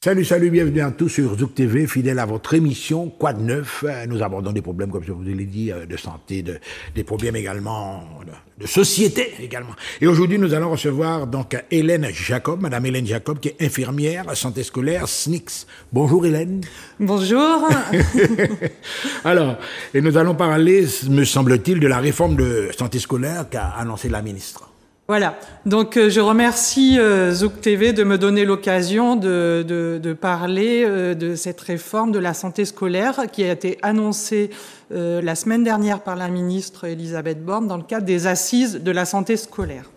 Salut, bienvenue à tous sur Zouk TV, fidèle à votre émission Quoi de neuf. Nous abordons des problèmes, comme je vous l'ai dit, de santé, des problèmes également de société également. Et aujourd'hui, nous allons recevoir donc Hélène Jacob, Madame Hélène Jacob, qui est infirmière santé scolaire SNICS. Bonjour Hélène. Bonjour. Alors, et nous allons parler, me semble-t-il, de la réforme de santé scolaire qu'a annoncé la ministre. Voilà, donc je remercie Zouk TV de me donner l'occasion de parler de cette réforme de la santé scolaire qui a été annoncée la semaine dernière par la ministre Elisabeth Borne dans le cadre des assises de la santé scolaire.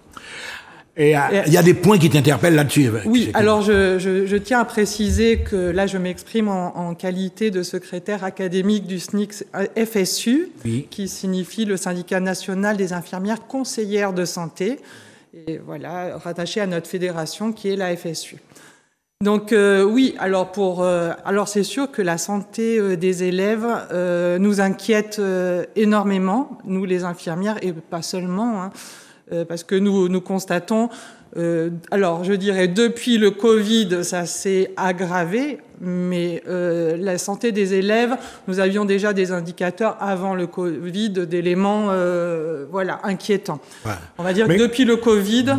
Et il y a des points qui t'interpellent là-dessus. Oui, alors je tiens à préciser que là je m'exprime en qualité de secrétaire académique du SNICS FSU, oui, qui signifie le syndicat national des infirmières conseillères de santé, et voilà, rattaché à notre fédération qui est la FSU. Donc oui, alors c'est sûr que la santé des élèves nous inquiète énormément, nous les infirmières, et pas seulement, hein. Parce que nous constatons, alors je dirais depuis le Covid, ça s'est aggravé, mais la santé des élèves, nous avions déjà des indicateurs avant le Covid d'éléments inquiétants. Ouais. On va dire que depuis le Covid,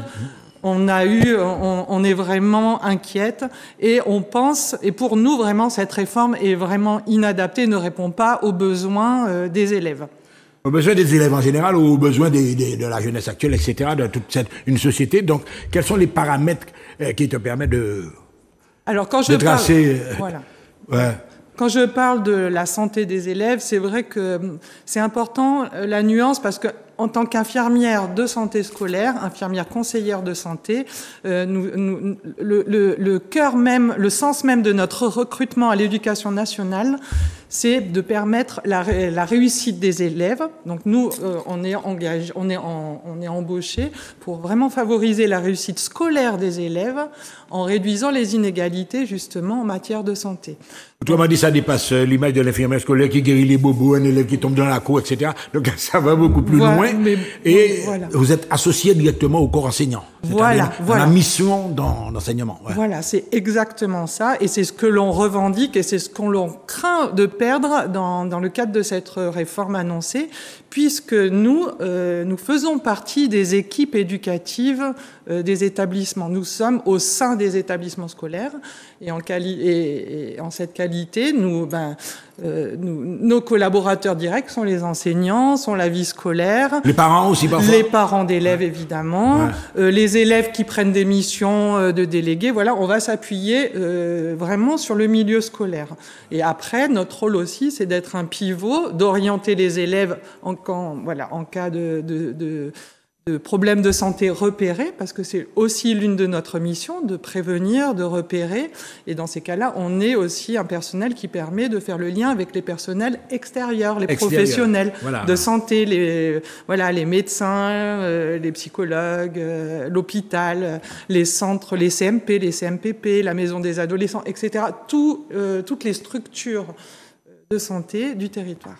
on est vraiment inquiète et on pense, et pour nous vraiment cette réforme est vraiment inadaptée, ne répond pas aux besoins des élèves. Aux besoins des élèves en général, ou aux besoins de la jeunesse actuelle, etc., de toute une société. Donc, quels sont les paramètres qui te permettent de tracer... Voilà. Ouais. Quand je parle de la santé des élèves, c'est vrai que c'est important la nuance parce que en tant qu'infirmière de santé scolaire, infirmière conseillère de santé, le cœur même, le sens même de notre recrutement à l'éducation nationale, c'est de permettre la réussite des élèves. Donc nous, on est embauchés pour vraiment favoriser la réussite scolaire des élèves en réduisant les inégalités justement en matière de santé. Autrement dit, ça dépasse l'image de l'infirmière scolaire qui guérit les bobos, un élève qui tombe dans la cour, etc. Donc ça va beaucoup plus loin. Et vous êtes associé directement au corps enseignant. Voilà. La mission d'enseignement. Ouais. Voilà, c'est exactement ça. Et c'est ce que l'on revendique et c'est ce qu'on craint de perdre dans le cadre de cette réforme annoncée, puisque nous faisons partie des équipes éducatives des établissements. Nous sommes au sein des établissements scolaires et en cette qualité, nos collaborateurs directs sont les enseignants, sont la vie scolaire. Les parents aussi parfois. Les parents d'élèves évidemment. Ouais. Les élèves qui prennent des missions de délégués. Voilà, on va s'appuyer vraiment sur le milieu scolaire. Et après, notre rôle aussi, c'est d'être un pivot, d'orienter les élèves en cas de problèmes de santé repérés, parce que c'est aussi l'une de notre missions, de prévenir, de repérer. Et dans ces cas-là, on est aussi un personnel qui permet de faire le lien avec les personnels extérieurs, les professionnels de santé, les médecins, les psychologues, l'hôpital, les centres, les CMP, les CMPP, la maison des adolescents, etc. Toutes les structures de santé du territoire.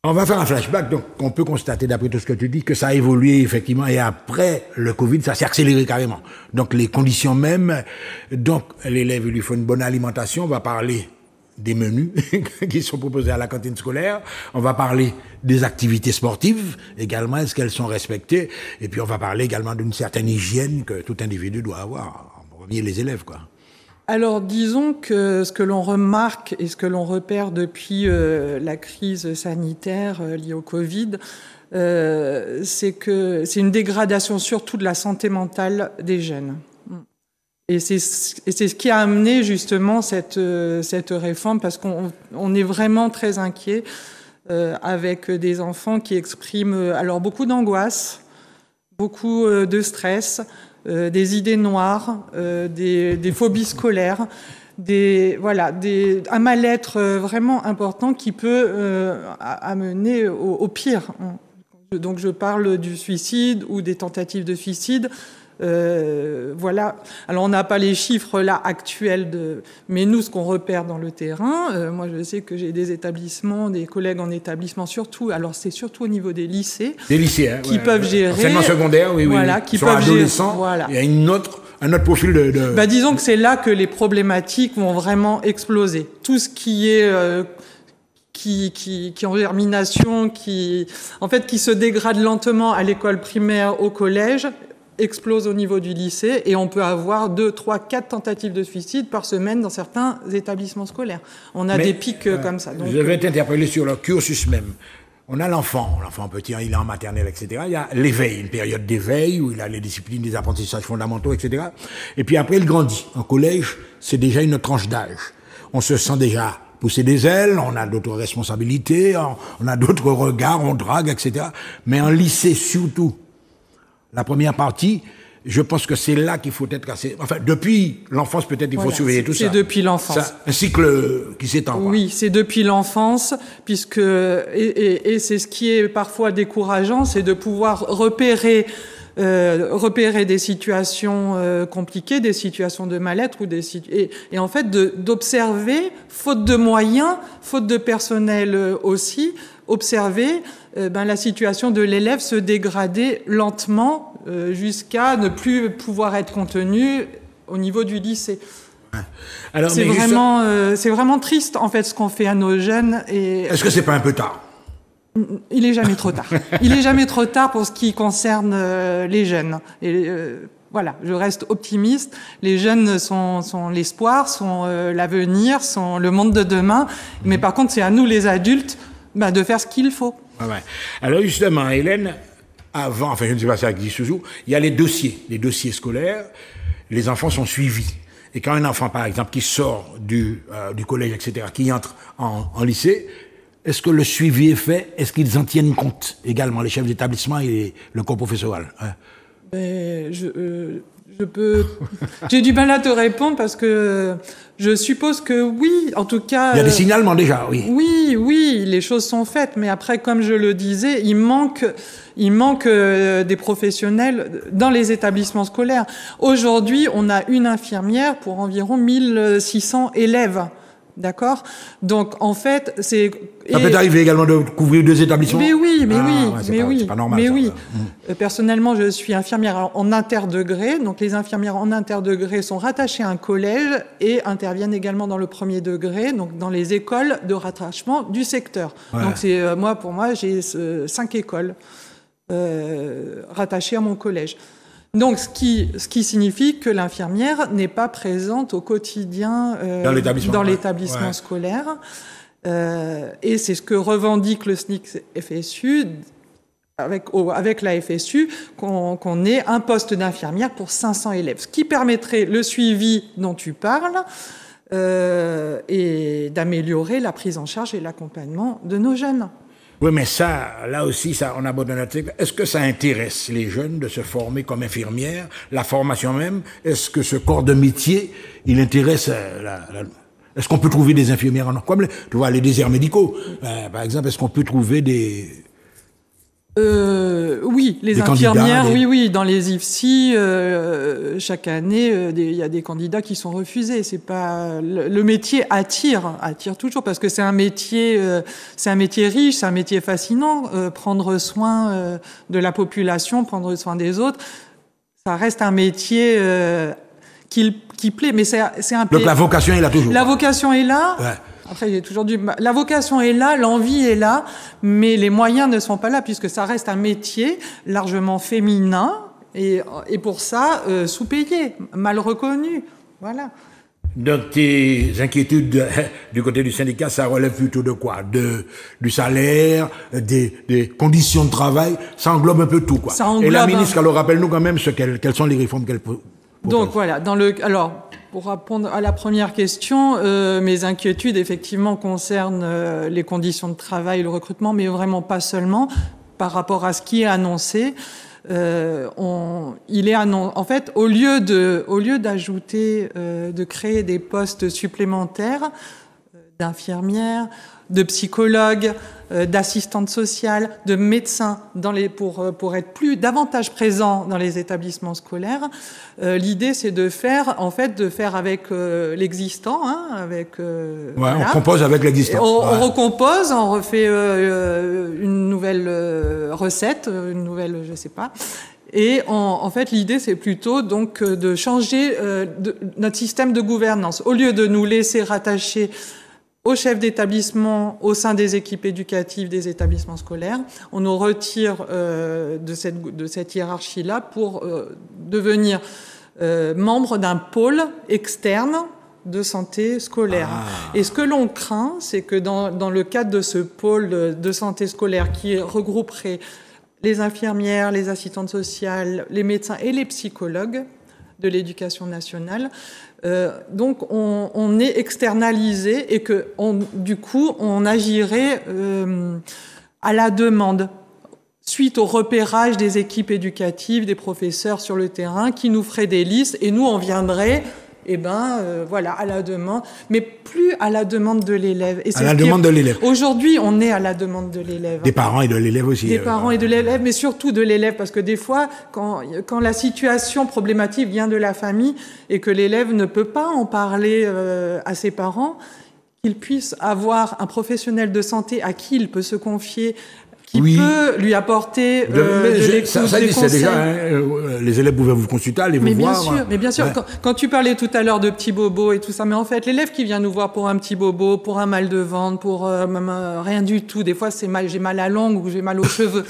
On va faire un flashback, donc on peut constater d'après tout ce que tu dis que ça a évolué effectivement et après le Covid, ça s'est accéléré carrément. Donc les conditions mêmes, donc l'élève il lui faut une bonne alimentation, on va parler des menus qui sont proposés à la cantine scolaire, on va parler des activités sportives également, est-ce qu'elles sont respectées, et puis on va parler également d'une certaine hygiène que tout individu doit avoir, en premier les élèves quoi. Alors, disons que ce que l'on remarque et ce que l'on repère depuis la crise sanitaire liée au Covid, c'est que c'est une dégradation surtout de la santé mentale des jeunes. Et c'est ce qui a amené justement cette réforme, parce qu'on est vraiment très inquiet avec des enfants qui expriment alors beaucoup d'angoisse, beaucoup de stress, des idées noires, des phobies scolaires, un mal-être vraiment important qui peut amener au pire. Donc je parle du suicide ou des tentatives de suicide. Voilà. Alors on n'a pas les chiffres là actuels mais nous ce qu'on repère dans le terrain, moi je sais que j'ai des établissements, des collègues en établissement surtout. Alors c'est surtout au niveau des lycées. Des lycées, qui peuvent gérer. Enseignement secondaire, oui. Voilà, qui peuvent adolescents. Voilà. Il y a un autre profil de... Disons que c'est là que les problématiques vont vraiment exploser. Tout ce qui est qui en germination, qui se dégrade lentement à l'école primaire, au collège, explose au niveau du lycée, et on peut avoir 2, 3, 4 tentatives de suicide par semaine dans certains établissements scolaires. On a des pics comme ça. Donc, je vais t'interpeller sur le cursus même. On a l'enfant petit, il est en maternelle, etc. Il y a l'éveil, une période d'éveil où il a les disciplines, des apprentissages fondamentaux, etc. Et puis après, il grandit. En collège, c'est déjà une autre tranche d'âge. On se sent déjà pousser des ailes, on a d'autres responsabilités, on a d'autres regards, on drague, etc. Mais en lycée, surtout, la première partie, je pense que c'est là qu'il faut être assez... Enfin, depuis l'enfance, peut-être, il faut surveiller tout ça. C'est depuis l'enfance. Un cycle qui s'étend. Oui, c'est depuis l'enfance, puisque... Et c'est ce qui est parfois décourageant, c'est de pouvoir repérer des situations compliquées, des situations de mal-être et en fait d'observer, faute de moyens, faute de personnel aussi, observer la situation de l'élève se dégrader lentement jusqu'à ne plus pouvoir être contenu au niveau du lycée. Alors, c'est vraiment triste en fait ce qu'on fait à nos jeunes. Est-ce que c'est pas un peu tard? Il est jamais trop tard. Il est jamais trop tard pour ce qui concerne les jeunes. Et voilà, je reste optimiste. Les jeunes sont l'espoir, sont l'avenir, sont le monde de demain. Mais par contre, c'est à nous les adultes de faire ce qu'il faut. Ouais. Alors justement, Hélène, avant, je ne sais pas si ça existe toujours, il y a les dossiers scolaires. Les enfants sont suivis. Et quand un enfant, par exemple, qui sort du collège, etc., qui entre en lycée, est-ce que le suivi est fait? Est-ce qu'ils en tiennent compte également, les chefs d'établissement et le corps professoral? J'ai du mal à te répondre parce que je suppose que oui, en tout cas... Il y a des signalements déjà, oui. Oui, les choses sont faites, mais après, comme je le disais, il manque des professionnels dans les établissements scolaires. Aujourd'hui, on a une infirmière pour environ 1600 élèves. D'accord? Donc, en fait, c'est... Ça peut arriver également de couvrir 2 établissements? Mais oui. C'est pas normal. Personnellement, je suis infirmière en interdegré. Donc, les infirmières en interdegré sont rattachées à un collège et interviennent également dans le premier degré, donc dans les écoles de rattachement du secteur. Ouais. Donc, pour moi, j'ai 5 écoles rattachées à mon collège. Donc, ce qui signifie que l'infirmière n'est pas présente au quotidien dans l'établissement scolaire. Et c'est ce que revendique le SNIC FSU, avec la FSU, qu'on ait un poste d'infirmière pour 500 élèves. Ce qui permettrait le suivi dont tu parles et d'améliorer la prise en charge et l'accompagnement de nos jeunes. Oui, mais là aussi, on aborde un article. Est-ce que ça intéresse les jeunes de se former comme infirmière, la formation même? Est-ce que ce corps de métier, il intéresse est-ce qu'on peut trouver des infirmières comme tu vois, les déserts médicaux, par exemple, est-ce qu'on peut trouver des... Oui, les infirmières, oui, dans les IFSI, chaque année, il y a des candidats qui sont refusés. C'est pas le métier attire toujours parce que c'est un métier riche, c'est un métier fascinant. Prendre soin de la population, prendre soin des autres, ça reste un métier qui plaît, mais c'est un. Donc la vocation est là toujours. La vocation est là. Ouais. Après, j'ai toujours dit, la vocation est là, l'envie est là, mais les moyens ne sont pas là puisque ça reste un métier largement féminin et pour ça, sous-payé, mal reconnu. Voilà. Donc, tes inquiétudes du côté du syndicat, ça relève plutôt de quoi? Du salaire, des conditions de travail, ça englobe un peu tout, quoi. Ça englobe. Et la ministre, alors rappelle-nous quand même quelles sont les réformes qu'elle propose. Donc voilà, pour répondre à la première question, mes inquiétudes effectivement concernent les conditions de travail, le recrutement, mais vraiment pas seulement par rapport à ce qui est annoncé. En fait, au lieu d'ajouter, de créer des postes supplémentaires d'infirmières, de psychologues, d'assistantes sociales, de médecins pour être davantage présents dans les établissements scolaires. L'idée, c'est de faire avec l'existant, on compose avec l'existant. On recompose, on refait une nouvelle recette, une nouvelle, je sais pas. Et en fait, l'idée, c'est plutôt donc de changer notre système de gouvernance. Au lieu de nous laisser rattacher au chef d'établissement au sein des équipes éducatives des établissements scolaires, on nous retire de cette hiérarchie-là pour devenir membre d'un pôle externe de santé scolaire. Et ce que l'on craint, c'est que dans le cadre de ce pôle de santé scolaire qui regrouperait les infirmières, les assistantes sociales, les médecins et les psychologues de l'éducation nationale, donc on est externalisé et que du coup on agirait à la demande suite au repérage des équipes éducatives, des professeurs sur le terrain qui nous feraient des listes et nous on viendrait voilà, à la demande, mais plus à la demande de l'élève. Et à la demande de l'élève. Aujourd'hui, on est à la demande de l'élève. Des parents et de l'élève aussi. Des parents et de l'élève, mais surtout de l'élève, parce que des fois, quand la situation problématique vient de la famille et que l'élève ne peut pas en parler à ses parents, qu'il puisse avoir un professionnel de santé à qui il peut se confier, qui peut lui apporter de l'écoute, ça des conseils. Déjà, les élèves pouvaient vous consulter, aller vous voir. Mais bien sûr. Ouais. Quand tu parlais tout à l'heure de petits bobos et tout ça, mais en fait, l'élève qui vient nous voir pour un petit bobo, pour un mal de ventre, pour rien du tout, des fois j'ai mal à l'ongle ou j'ai mal aux cheveux.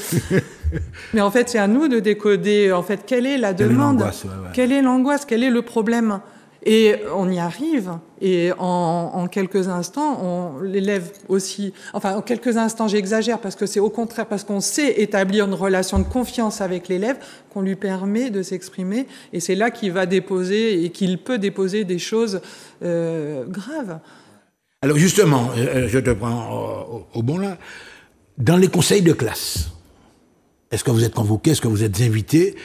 Mais en fait, c'est à nous de décoder, en fait, quelle est la demande, quelle est l'angoisse, quel est le problème. Et on y arrive. Et en quelques instants, l'élève aussi... Enfin, en quelques instants, j'exagère, parce que c'est au contraire, parce qu'on sait établir une relation de confiance avec l'élève, qu'on lui permet de s'exprimer. Et c'est là qu'il va déposer, et qu'il peut déposer des choses graves. Alors justement, je te prends au bon là. Dans les conseils de classe, est-ce que vous êtes convoqué, est-ce que vous êtes invité ?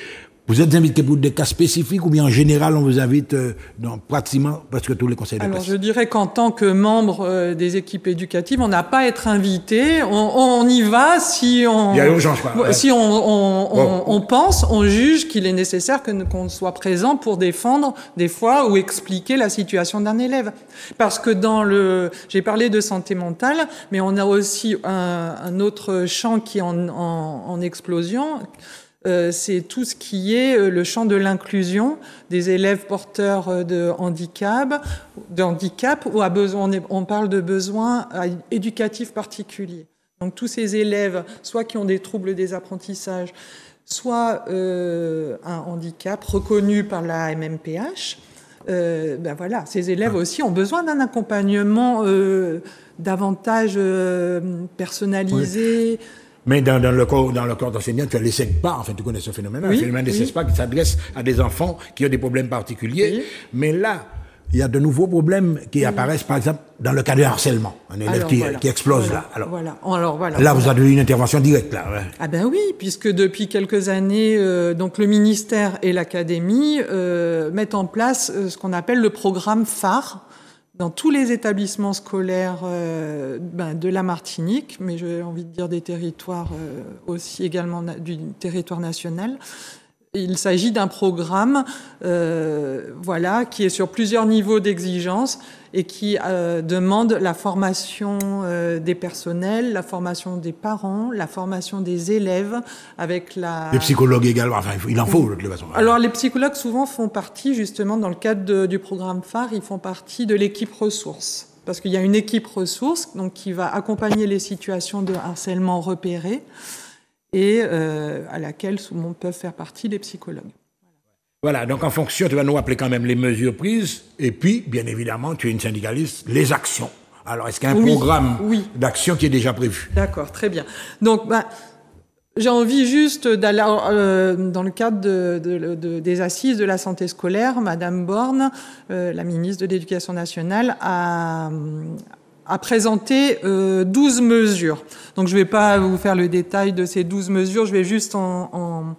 Vous êtes invité pour des cas spécifiques ou bien en général on vous invite dans pratiquement presque tous les conseils de classe? Alors je dirais qu'en tant que membre des équipes éducatives, on n'a pas à être invité. On y va si on. Il y a urgence, quoi. Ouais. Si on pense, on juge qu'il est nécessaire qu'on soit présent pour défendre des fois ou expliquer la situation d'un élève. Parce que j'ai parlé de santé mentale, mais on a aussi un autre champ qui est en explosion. C'est tout ce qui est le champ de l'inclusion des élèves porteurs de handicap ou on parle de besoins éducatifs particuliers. Donc tous ces élèves, soit qui ont des troubles des apprentissages, soit un handicap reconnu par la MMPH, voilà, ces élèves aussi ont besoin d'un accompagnement davantage personnalisé. Oui. Mais dans le corps d'enseignant, tu as les SEGPA, enfin tu connais ce phénomène-là, le phénomène des SEGPA qui s'adresse à des enfants qui ont des problèmes particuliers. Oui. Mais là, il y a de nouveaux problèmes qui apparaissent, par exemple, dans le cas de harcèlement. Un élève qui explose là. Alors, là, vous avez une intervention directe là. Ouais. Ah ben oui, puisque depuis quelques années, donc le ministère et l'académie mettent en place ce qu'on appelle le programme phare dans tous les établissements scolaires de la Martinique, mais j'ai envie de dire des territoires aussi également du territoire national. Il s'agit d'un programme qui est sur plusieurs niveaux d'exigence et qui demande la formation des personnels, la formation des parents, la formation des élèves avec les psychologues également, enfin il en faut de toute façon. Alors les psychologues souvent font partie justement dans le cadre du programme phare, ils font partie de l'équipe ressources. Parce qu'il y a une équipe ressources donc, qui va accompagner les situations de harcèlement repérées et à laquelle souvent peuvent faire partie les psychologues. Voilà, donc en fonction, tu vas nous rappeler quand même les mesures prises, et puis, bien évidemment, tu es une syndicaliste, les actions. Alors, est-ce qu'il y a un programme d'action qui est déjà prévu? D'accord, très bien. Donc, j'ai envie juste d'aller, dans le cadre des assises de la santé scolaire, Madame Borne, la ministre de l'Éducation nationale, a présenté 12 mesures. Donc, je ne vais pas vous faire le détail de ces 12 mesures, je vais juste en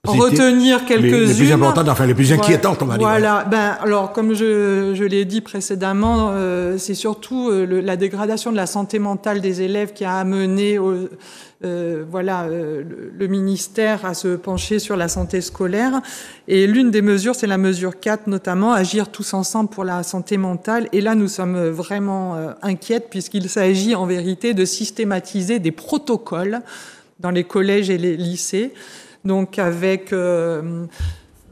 retenir quelques-unes. Les plus importantes, enfin les plus inquiétantes, on va dire. Voilà. Alors, comme je l'ai dit précédemment, c'est surtout la dégradation de la santé mentale des élèves qui a amené le ministère à se pencher sur la santé scolaire. Et l'une des mesures, c'est la mesure 4, notamment, agir tous ensemble pour la santé mentale. Et là, nous sommes vraiment inquiètes puisqu'il s'agit en vérité de systématiser des protocoles dans les collèges et les lycées, donc avec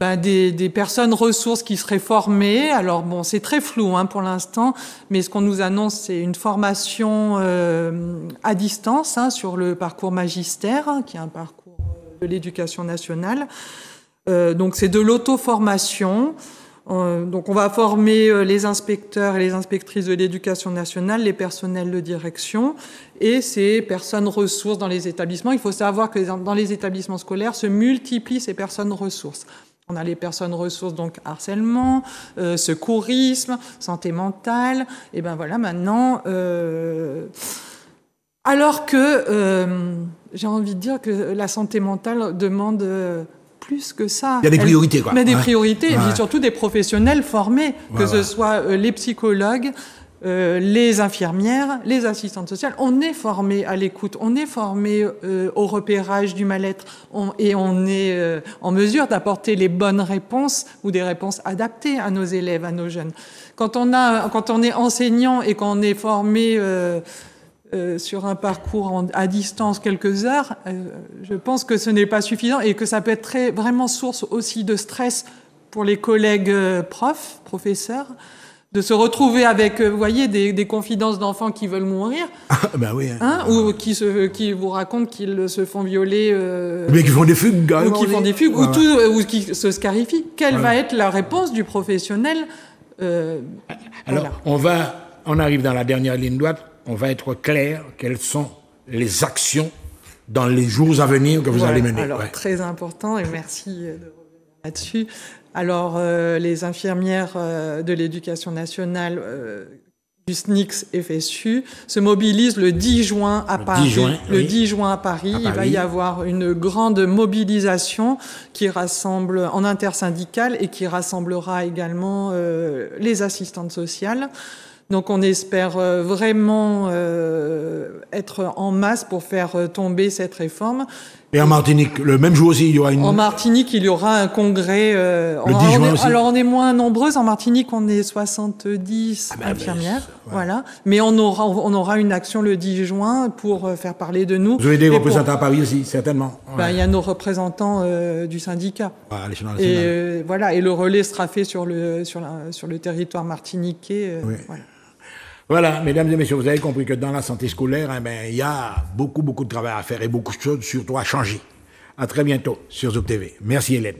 des personnes ressources qui seraient formées. Alors bon, c'est très flou pour l'instant, mais ce qu'on nous annonce, c'est une formation à distance sur le parcours magistère, qui est un parcours de l'éducation nationale. Donc c'est de l'auto-formation. Donc on va former les inspecteurs et les inspectrices de l'éducation nationale, les personnels de direction et ces personnes ressources dans les établissements. Il faut savoir que dans les établissements scolaires se multiplient ces personnes ressources. On a les personnes ressources, donc harcèlement, secourisme, santé mentale. Et ben voilà, maintenant, alors que j'ai envie de dire que la santé mentale demande plus que ça. Il y a des priorités, quoi. Mais des priorités, et puis surtout des professionnels formés, que ce soit les psychologues, les infirmières, les assistantes sociales. On est formé à l'écoute, on est formé au repérage du mal-être, et on est en mesure d'apporter les bonnes réponses ou des réponses adaptées à nos élèves, à nos jeunes. Quand on est enseignant et qu'on est formé sur un parcours à distance quelques heures, je pense que ce n'est pas suffisant et que ça peut être vraiment source aussi de stress pour les collègues professeurs, de se retrouver avec, vous voyez, des confidences d'enfants qui veulent mourir, oui, ou qui vous racontent qu'ils se font violer, mais qui font des fugues, ou qui font des fugues, ou qui se scarifient. Quelle va être la réponse du professionnel Alors, on arrive dans la dernière ligne droite. On va être clair, quelles sont les actions dans les jours à venir que vous allez mener. Alors, très important, et merci de revenir là-dessus. Alors, les infirmières de l'éducation nationale du SNICS FSU se mobilisent le 10 juin à Paris. 10 juin à Paris, il va y avoir une grande mobilisation qui rassemble en intersyndicale et qui rassemblera également les assistantes sociales. Donc on espère vraiment être en masse pour faire tomber cette réforme. Et en Martinique, le même jour aussi, il y aura En Martinique, il y aura un congrès. Le 10 juin aussi. Alors on est moins nombreuses. En Martinique, on est 70 infirmières. Voilà. Mais on aura une action le 10 juin pour faire parler de nous. Vous avez des représentants à Paris aussi, certainement. Il y a nos représentants du syndicat. À l'échelle nationale. Et le relais sera fait sur le territoire martiniquais. Voilà, mesdames et messieurs, vous avez compris que dans la santé scolaire, il y a beaucoup de travail à faire et beaucoup de choses surtout à changer. À très bientôt sur Zouk TV. Merci Hélène.